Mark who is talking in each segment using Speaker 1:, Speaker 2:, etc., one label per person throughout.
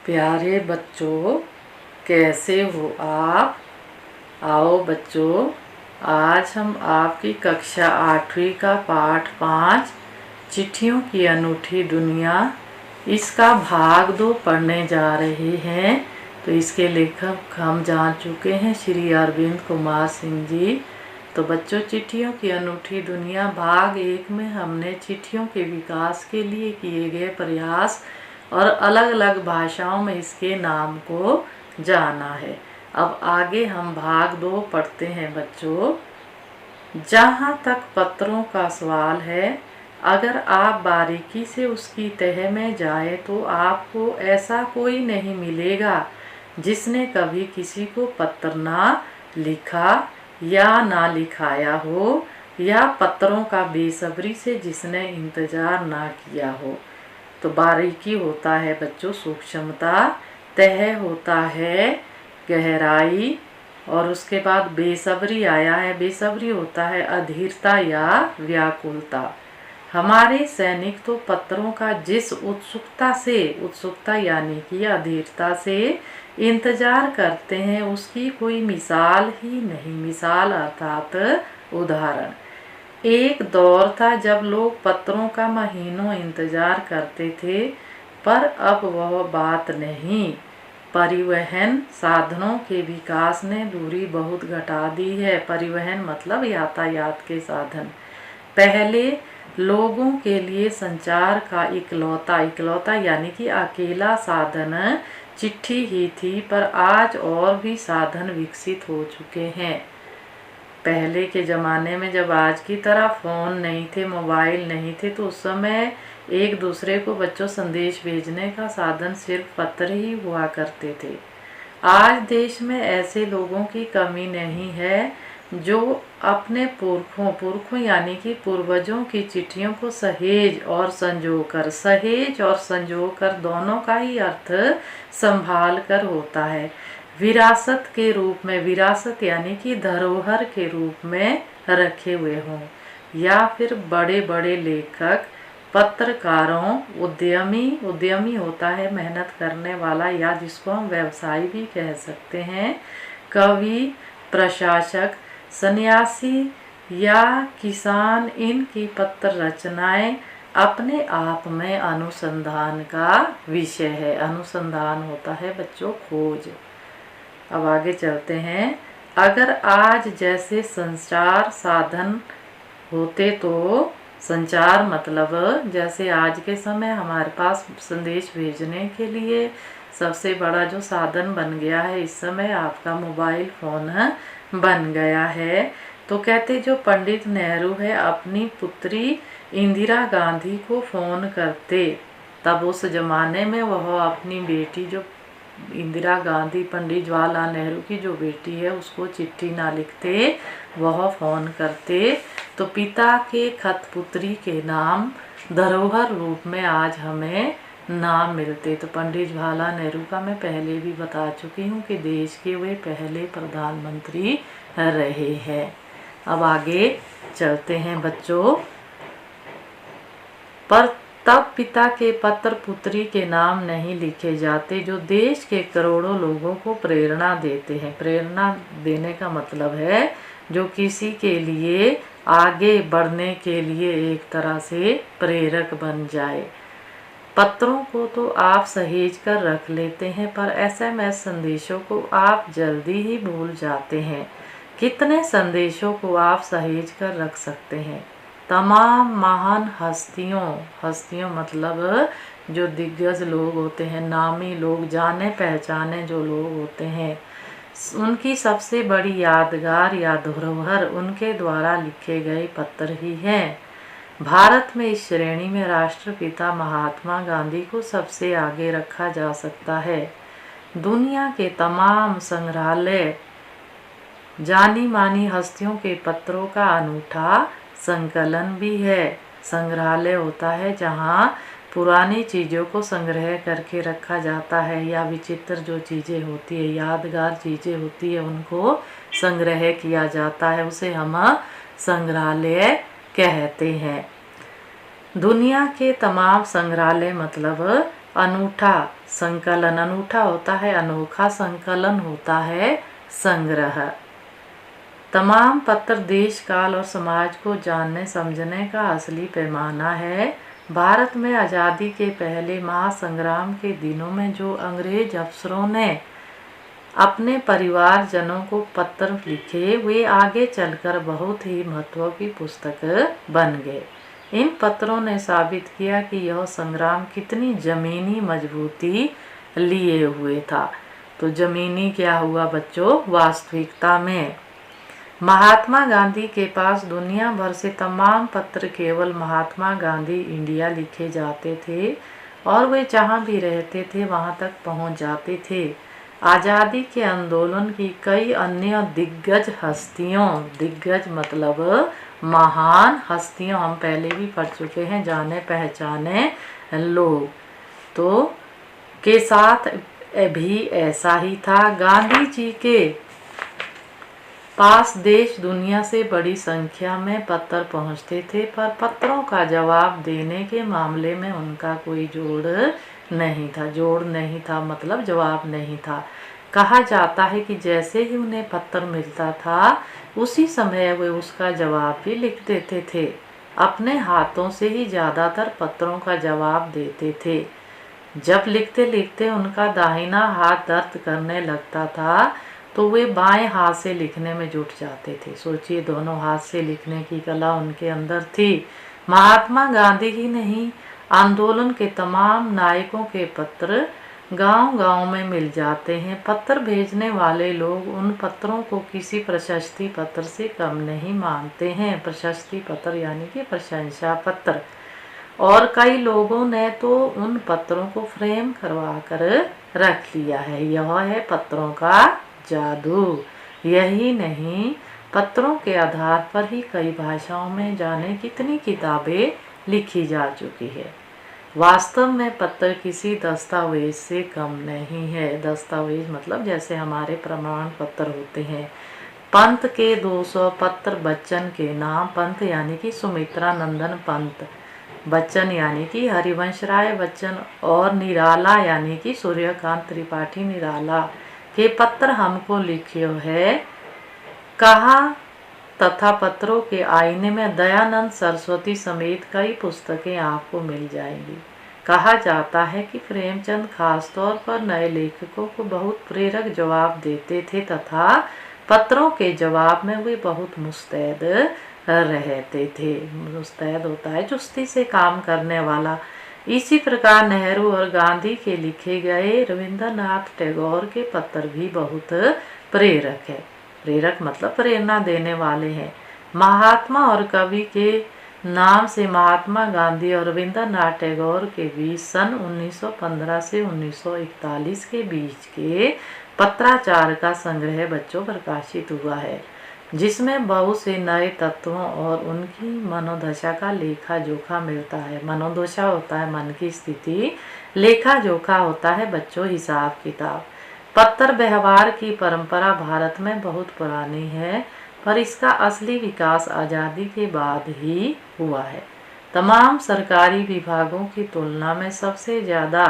Speaker 1: प्यारे बच्चों, कैसे हो आप। आओ बच्चों, आज हम आपकी कक्षा 8वीं का पाठ 5 चिट्ठियों की अनूठी दुनिया इसका भाग 2 पढ़ने जा रहे हैं। तो इसके लेखक हम जान चुके हैं श्री अरविंद कुमार सिंह जी। तो बच्चों, चिट्ठियों की अनूठी दुनिया भाग 1 में हमने चिट्ठियों के विकास के लिए किए गए प्रयास और अलग अलग भाषाओं में इसके नाम को जाना है। अब आगे हम भाग 2 पढ़ते हैं बच्चों। जहाँ तक पत्रों का सवाल है, अगर आप बारीकी से उसकी तह में जाए तो आपको ऐसा कोई नहीं मिलेगा जिसने कभी किसी को पत्र ना लिखा या ना लिखाया हो, या पत्रों का बेसब्री से जिसने इंतज़ार ना किया हो। तो बारीकी होता है बच्चों सूक्ष्मता, तह होता है गहराई, और उसके बाद बेसब्री आया है। बेसब्री होता है अधीरता या व्याकुलता। हमारे सैनिक तो पत्रों का जिस उत्सुकता यानी कि अधीरता से इंतजार करते हैं उसकी कोई मिसाल ही नहीं। मिसाल अर्थात उदाहरण। एक दौर था जब लोग पत्रों का महीनों इंतजार करते थे, पर अब वह बात नहीं। परिवहन साधनों के विकास ने दूरी बहुत घटा दी है। परिवहन मतलब यातायात के साधन। पहले लोगों के लिए संचार का इकलौता यानी कि अकेला साधन चिट्ठी ही थी, पर आज और भी साधन विकसित हो चुके हैं। पहले के ज़माने में जब आज की तरह फ़ोन नहीं थे, मोबाइल नहीं थे, तो उस समय एक दूसरे को बच्चों संदेश भेजने का साधन सिर्फ पत्र ही हुआ करते थे। आज देश में ऐसे लोगों की कमी नहीं है जो अपने पुरखों यानी कि पूर्वजों की चिट्ठियों को सहेज और संजो कर दोनों का ही अर्थ संभाल कर होता है। विरासत के रूप में, विरासत यानी कि धरोहर के रूप में रखे हुए हों, या फिर बड़े बड़े लेखक, पत्रकारों, उद्यमी होता है मेहनत करने वाला, या जिसको हम व्यवसायी भी कह सकते हैं, कवि, प्रशासक, सन्यासी या किसान, इनकी पत्र रचनाएं अपने आप में अनुसंधान का विषय है। अनुसंधान होता है बच्चों खोज। अब आगे चलते हैं। अगर आज जैसे संचार साधन होते तो, संचार मतलब जैसे आज के समय हमारे पास संदेश भेजने के लिए सबसे बड़ा जो साधन बन गया है इस समय आपका मोबाइल फ़ोन बन गया है। तो कहते जो पंडित नेहरू है अपनी पुत्री इंदिरा गांधी को फ़ोन करते, तब उस ज़माने में वह अपनी बेटी जो इंदिरा गांधी, पंडित जवाहरलाल नेहरू की जो बेटी है, उसको चिट्ठी ना लिखते, वह फ़ोन करते। तो पिता के खत पुत्री के नाम धरोहर रूप में आज हमें नाम मिलते। तो पंडित जवाहरलाल नेहरू का मैं पहले भी बता चुकी हूँ कि देश के वे पहले प्रधानमंत्री रहे हैं। अब आगे चलते हैं बच्चों। पर तब पिता के पत्र पुत्री के नाम नहीं लिखे जाते जो देश के करोड़ों लोगों को प्रेरणा देते हैं। प्रेरणा देने का मतलब है जो किसी के लिए आगे बढ़ने के लिए एक तरह से प्रेरक बन जाए। पत्रों को तो आप सहेज कर रख लेते हैं, पर एसएमएस संदेशों को आप जल्दी ही भूल जाते हैं। कितने संदेशों को आप सहेज कर रख सकते हैं। तमाम महान हस्तियों मतलब जो दिग्गज लोग होते हैं, नामी लोग, जाने पहचाने जो लोग होते हैं, उनकी सबसे बड़ी यादगार या धरोहर उनके द्वारा लिखे गए पत्र ही हैं। भारत में इस श्रेणी में राष्ट्रपिता महात्मा गांधी को सबसे आगे रखा जा सकता है। दुनिया के तमाम संग्रहालय जानी मानी हस्तियों के पत्रों का अनूठा संकलन भी है। संग्रहालय होता है जहाँ पुरानी चीज़ों को संग्रह करके रखा जाता है, या विचित्र जो चीज़ें होती है, यादगार चीज़ें होती है, उनको संग्रह किया जाता है, उसे हम संग्रहालय कहते हैं। दुनिया के तमाम संग्रहालय मतलब अनूठा संकलन, अनूठा होता है अनोखा, संकलन होता है संग्रह। तमाम पत्र देश काल और समाज को जानने समझने का असली पैमाना है। भारत में आज़ादी के पहले महासंग्राम के दिनों में जो अंग्रेज अफसरों ने अपने परिवारजनों को पत्र लिखे, वे आगे चलकर बहुत ही महत्व की पुस्तक बन गए। इन पत्रों ने साबित किया कि यह संग्राम कितनी जमीनी मजबूती लिए हुए था। तो जमीनी क्या हुआ बच्चों? वास्तविकता में महात्मा गांधी के पास दुनिया भर से तमाम पत्र केवल महात्मा गांधी इंडिया लिखे जाते थे और वे जहाँ भी रहते थे वहाँ तक पहुँच जाते थे। आज़ादी के आंदोलन की कई अन्य दिग्गज हस्तियों, दिग्गज मतलब महान हस्तियों, हम पहले भी पढ़ चुके हैं, जाने पहचाने लोग, तो के साथ भी ऐसा ही था। गांधी जी के पास देश दुनिया से बड़ी संख्या में पत्र पहुंचते थे, पर पत्रों का जवाब देने के मामले में उनका कोई जोड़ नहीं था। जोड़ नहीं था मतलब जवाब नहीं था। कहा जाता है कि जैसे ही उन्हें पत्र मिलता था उसी समय वे उसका जवाब भी लिख देते थे। अपने हाथों से ही ज़्यादातर पत्रों का जवाब देते थे। जब लिखते लिखते उनका दाहिना हाथ दर्द करने लगता था तो वे बाएं हाथ से लिखने में जुट जाते थे। सोचिए, दोनों हाथ से लिखने की कला उनके अंदर थी। महात्मा गांधी ही नहीं, आंदोलन के तमाम नायकों के पत्र गांव-गांव में मिल जाते हैं। पत्र भेजने वाले लोग उन पत्रों को किसी प्रशस्ति पत्र से कम नहीं मानते हैं। प्रशस्ति पत्र यानी कि प्रशंसा पत्र। और कई लोगों ने तो उन पत्रों को फ्रेम करवा कर रख लिया है। यह है पत्रों का जादू। यही नहीं, पत्रों के आधार पर ही कई भाषाओं में जाने कितनी किताबें लिखी जा चुकी है। वास्तव में पत्र किसी दस्तावेज से कम नहीं है। दस्तावेज मतलब जैसे हमारे प्रमाण पत्र होते हैं। पंत के 200 पत्र बच्चन के नाम, पंत यानी कि सुमित्रा नंदन पंत, बच्चन यानी कि हरिवंश राय बच्चन, और निराला यानी कि सूर्यकांत त्रिपाठी निराला के पत्र हमको लिखियो है। कहा तथा पत्रों के आईने में दयानंद सरस्वती समेत कई पुस्तकें आपको मिल जाएंगी। कहा जाता है कि प्रेमचंद खासतौर पर नए लेखकों को बहुत प्रेरक जवाब देते थे तथा पत्रों के जवाब में वे बहुत मुस्तैद रहते थे। मुस्तैद होता है चुस्ती से काम करने वाला। इसी प्रकार नेहरू और गांधी के लिखे गए रविंद्रनाथ टैगोर के पत्र भी बहुत प्रेरक है। प्रेरक मतलब प्रेरणा देने वाले हैं। महात्मा और कवि के नाम से महात्मा गांधी और रविंद्रनाथ टैगोर के बीच सन 1915 से 1941 के बीच के पत्राचार का संग्रह बच्चों प्रकाशित हुआ है, जिसमें बहुत से नए तत्वों और उनकी मनोदशा का लेखा जोखा मिलता है। मनोदशा होता है मन की स्थिति, लेखा जोखा होता है बच्चों हिसाब किताब। पत्र व्यवहार की परंपरा भारत में बहुत पुरानी है, पर इसका असली विकास आज़ादी के बाद ही हुआ है। तमाम सरकारी विभागों की तुलना में सबसे ज़्यादा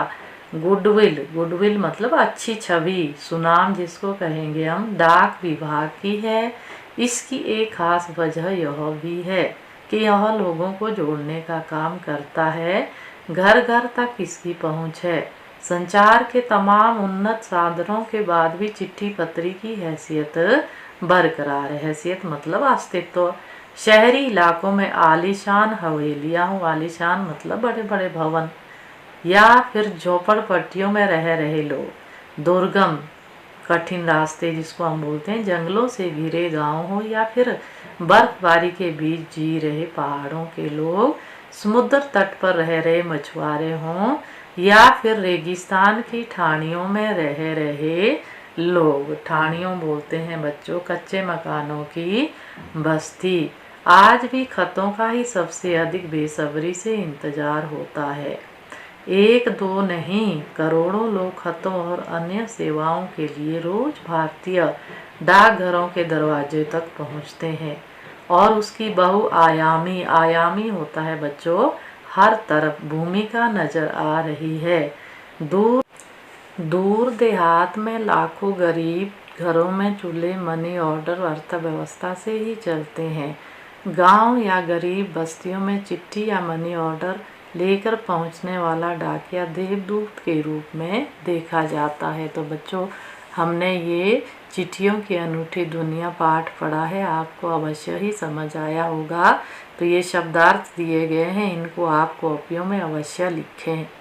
Speaker 1: गुडविल मतलब अच्छी छवि, सुनाम जिसको कहेंगे हम, डाक विभाग की है। इसकी एक खास वजह यह भी है कि यह लोगों को जोड़ने का काम करता है। घर घर तक इसकी पहुंच है। संचार के तमाम उन्नत साधनों के बाद भी चिट्ठी पत्री की हैसियत बरकरार है। हैसियत मतलब अस्तित्व। शहरी इलाकों में आलीशान हवेलियाँ हो, आलीशान मतलब बड़े बड़े भवन, या फिर झोपड़पट्टियों में रह रहे लोग, दुर्गम कठिन रास्ते जिसको हम बोलते हैं, जंगलों से घिरे गांव हो, या फिर बर्फबारी के बीच जी रहे पहाड़ों के लोग, समुद्र तट पर रह रहे मछुआरे हों, या फिर रेगिस्तान की ठाणियों में रह रहे लोग। ठाणियों बोलते हैं बच्चों कच्चे मकानों की बस्ती। आज भी खतों का ही सबसे अधिक बेसब्री से इंतजार होता है। एक दो नहीं, करोड़ों लोग खतों और अन्य सेवाओं के लिए रोज भारतीय डाकघरों के दरवाजे तक पहुंचते हैं। और उसकी बहुआयामी, आयामी होता है बच्चों, हर तरफ भूमिका नजर आ रही है। दूर दूर देहात में लाखों गरीब घरों में चूल्हे मनी ऑर्डर अर्थव्यवस्था से ही चलते हैं। गांव या गरीब बस्तियों में चिट्ठी या मनी ऑर्डर लेकर पहुंचने वाला डाकिया देवदूत के रूप में देखा जाता है। तो बच्चों, हमने ये चिट्ठियों की अनूठी दुनिया पाठ पढ़ा है, आपको अवश्य ही समझ आया होगा। तो ये शब्दार्थ दिए गए हैं, इनको आप कॉपियों में अवश्य लिखें।